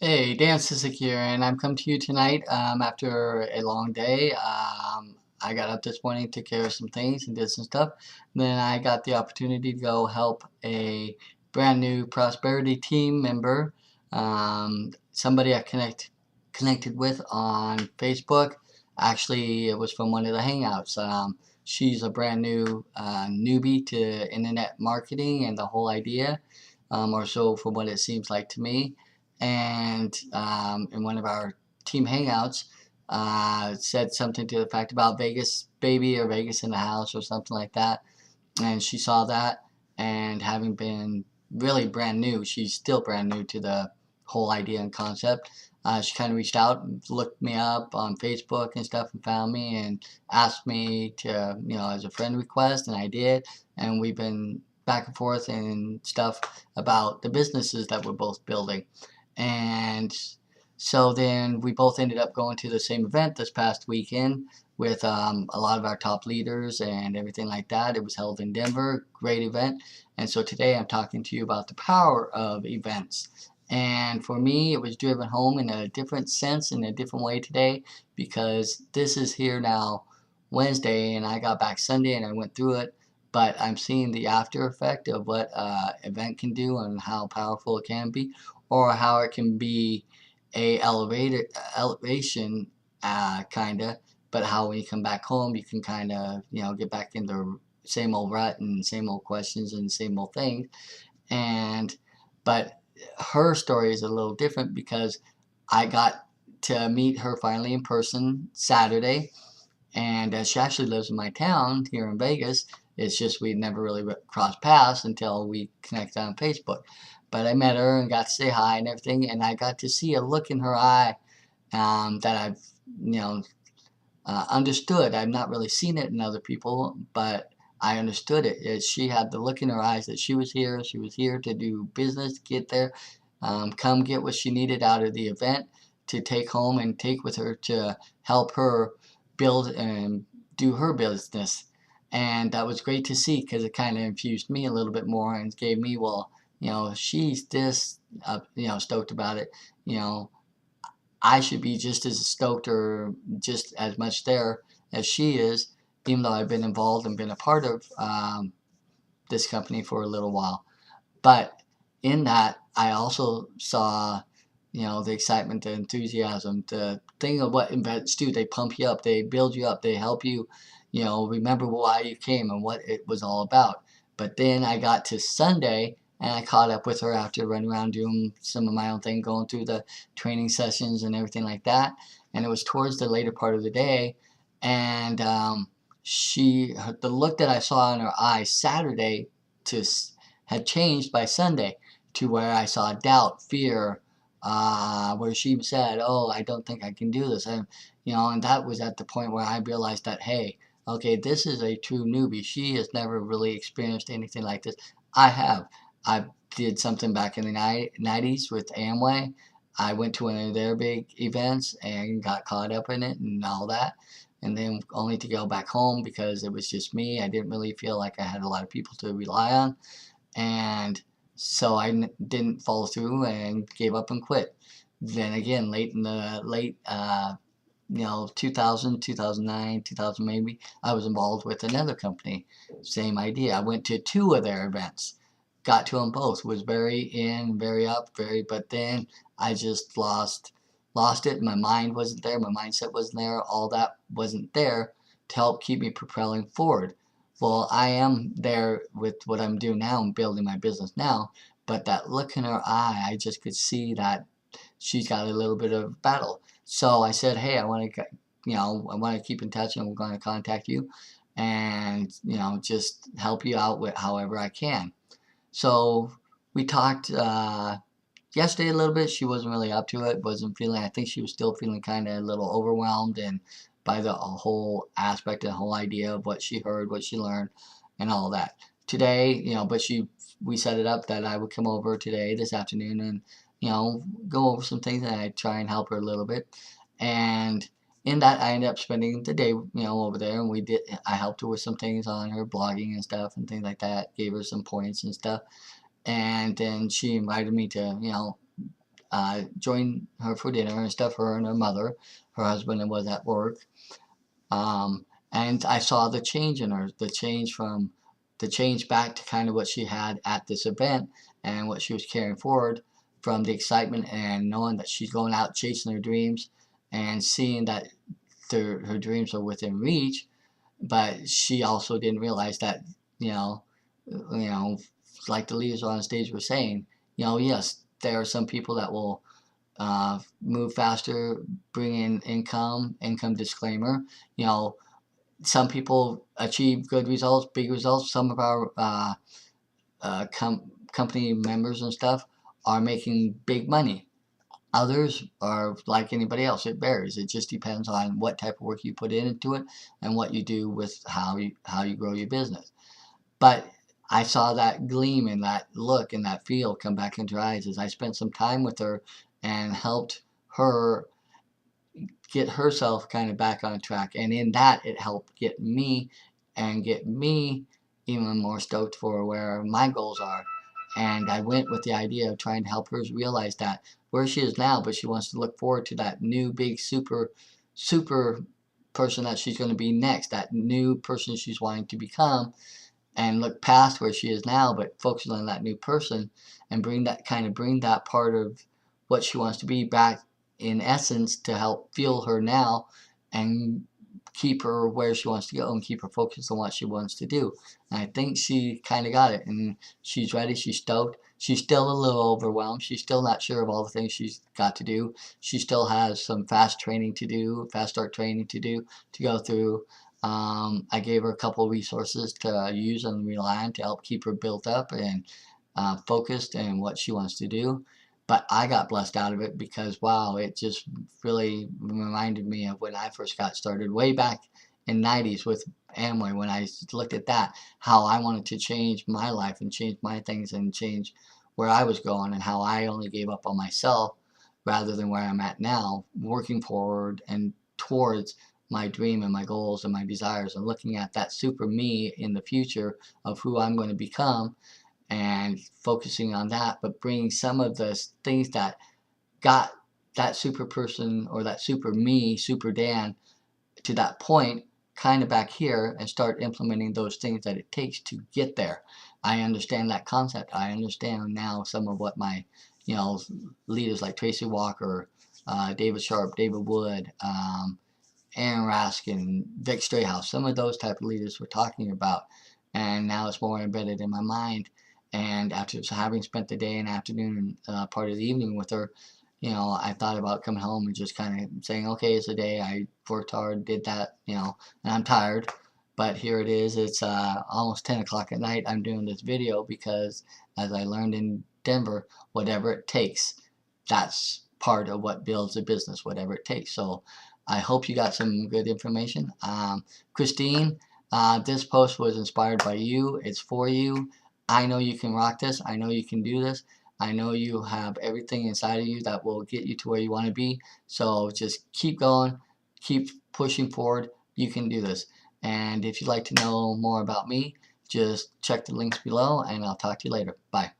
Hey, Dan Sisseck here, and I'm come to you tonight after a long day. I got up this morning, took care of some things, and did some stuff. Then I got the opportunity to go help a brand new prosperity team member, somebody I connected with on Facebook. Actually, it was from one of the Hangouts. She's a brand new newbie to internet marketing and the whole idea, or so from what it seems like to me. And in one of our team hangouts, said something to the fact about Vegas baby or Vegas in the house or something like that. And she saw that, and having been really brand new, she's still brand new to the whole idea and concept. She kind of reached out and looked me up on Facebook and stuff and found me and asked me to, as a friend request, and I did. And we've been back and forth and stuff about the businesses that we're both building. And so then we both ended up going to the same event this past weekend with a lot of our top leaders and everything like that. It was held in Denver, great event. And so today I'm talking to you about the power of events. And for me, it was driven home in a different sense, in a different way today, because this is here now Wednesday, and I got back Sunday and I went through it. But I'm seeing the after effect of what event can do and how powerful it can be, or how it can be a elevation, kinda, but how when you come back home you can kind of get back in the same old rut and same old questions and same old things. And but her story is a little different because I got to meet her finally in person Saturday, and she actually lives in my town here in Vegas. It's just we never really crossed paths until we connected on Facebook. But I met her and got to say hi and everything, and I got to see a look in her eye that I've you know understood. I've not really seen it in other people, but I understood it. She had the look in her eyes that she was here. She was here to do business, get there, come get what she needed out of the event to take home and take with her to help her build and do her business. And that was great to see because it kind of infused me a little bit more and gave me, well, she's this, stoked about it. You know, I should be just as stoked or just as much there as she is, even though I've been involved and been a part of this company for a little while. But in that, I also saw, the excitement, the enthusiasm, the thing of what events do. They pump you up, they build you up, they help you, remember why you came and what it was all about. But then I got to Sunday and I caught up with her after running around doing some of my own thing, going through the training sessions and everything like that. And it was towards the later part of the day, and the look that I saw in her eyes Saturday to had changed by Sunday to where I saw doubt, fear, where she said, "Oh, I don't think I can do this," and that was at the point where I realized that, hey, okay, this is a true newbie. She has never really experienced anything like this. I have. I did something back in the 90s with Amway. I went to one of their big events and got caught up in it and all that. And then only to go back home because it was just me. I didn't really feel like I had a lot of people to rely on. And so I didn't follow through and gave up and quit. Then again, late 2000, 2009, 2000 maybe, I was involved with another company. Same idea. I went to two of their events, got to them both, was very in, very up, but then I just lost it. My mind wasn't there, my mindset wasn't there, all that wasn't there to help keep me propelling forward. Well, I am there with what I'm doing now and building my business now, but that look in her eye, I just could see that she's got a little bit of battle. So I said, hey, I want to, I want to keep in touch, and we're going to contact you and, just help you out with however I can. So we talked yesterday a little bit. She wasn't really up to it, wasn't feeling, I think she was still feeling kind of a little overwhelmed and by the whole aspect and the whole idea of what she heard, what she learned, and all that. Today, but we set it up that I would come over today, this afternoon, and, go over some things, and I'd try and help her a little bit. And in that, I ended up spending the day, over there, and I helped her with some things on her blogging and stuff and things like that, gave her some points and stuff. And then she invited me to, join her for dinner and stuff, her and her mother. Her husband was at work. And I saw the change in her, the change back to kind of what she had at this event and what she was carrying forward from the excitement and knowing that she's going out chasing her dreams and seeing that her dreams are within reach. But she also didn't realize that, you know, like the leaders on stage were saying, yes, there are some people that will move faster, bring in income disclaimer. Some people achieve good results, big results. Some of our company members and stuff are making big money. Others are like anybody else. It varies. It just depends on what type of work you put into it and what you do with how you grow your business. But I saw that gleam and that look and that feel come back into her eyes as I spent some time with her and helped her get herself kind of back on track. And in that, it helped get me even more stoked for where my goals are. And I went with the idea of trying to help her realize that where she is now, but she wants to look forward to that new big super person that she's going to be next, that new person she's wanting to become, and look past where she is now, but focus on that new person and bring that part of what she wants to be back in essence to help fuel her now and keep her where she wants to go and keep her focused on what she wants to do. And I think she kind of got it, and she's ready. She's stoked. She's still a little overwhelmed. She's still not sure of all the things she's got to do. She still has some fast start training to do, to go through. I gave her a couple of resources to use and rely on to help keep her built up and focused in what she wants to do. But I got blessed out of it because, wow, it just really reminded me of when I first got started way back in the 90s with Amway, when I looked at that, how I wanted to change my life and change my things and change where I was going, and how I only gave up on myself rather than where I'm at now, working forward and towards my dream and my goals and my desires, and looking at that super me in the future of who I'm going to become and focusing on that, but bringing some of the things that got that super person or that super me, super Dan, to that point kind of back here and start implementing those things that it takes to get there. I understand that concept. I understand now some of what my leaders like Tracy Walker, David Sharp, David Wood, Aaron Raskin, Vic Strayhouse, some of those type of leaders we're talking about. And now it's more embedded in my mind. And after having spent the day and afternoon and part of the evening with her, I thought about coming home and just kind of saying, okay, it's a day. I worked hard, did that, and I'm tired. But here it is. It's almost 10 o'clock at night. I'm doing this video because, as I learned in Denver, whatever it takes, that's part of what builds a business, whatever it takes. So I hope you got some good information. Christine, this post was inspired by you. It's for you. I know you can rock this. I know you can do this. I know you have everything inside of you that will get you to where you want to be. So just keep going. Keep pushing forward. You can do this. And if you'd like to know more about me, just check the links below, and I'll talk to you later. Bye.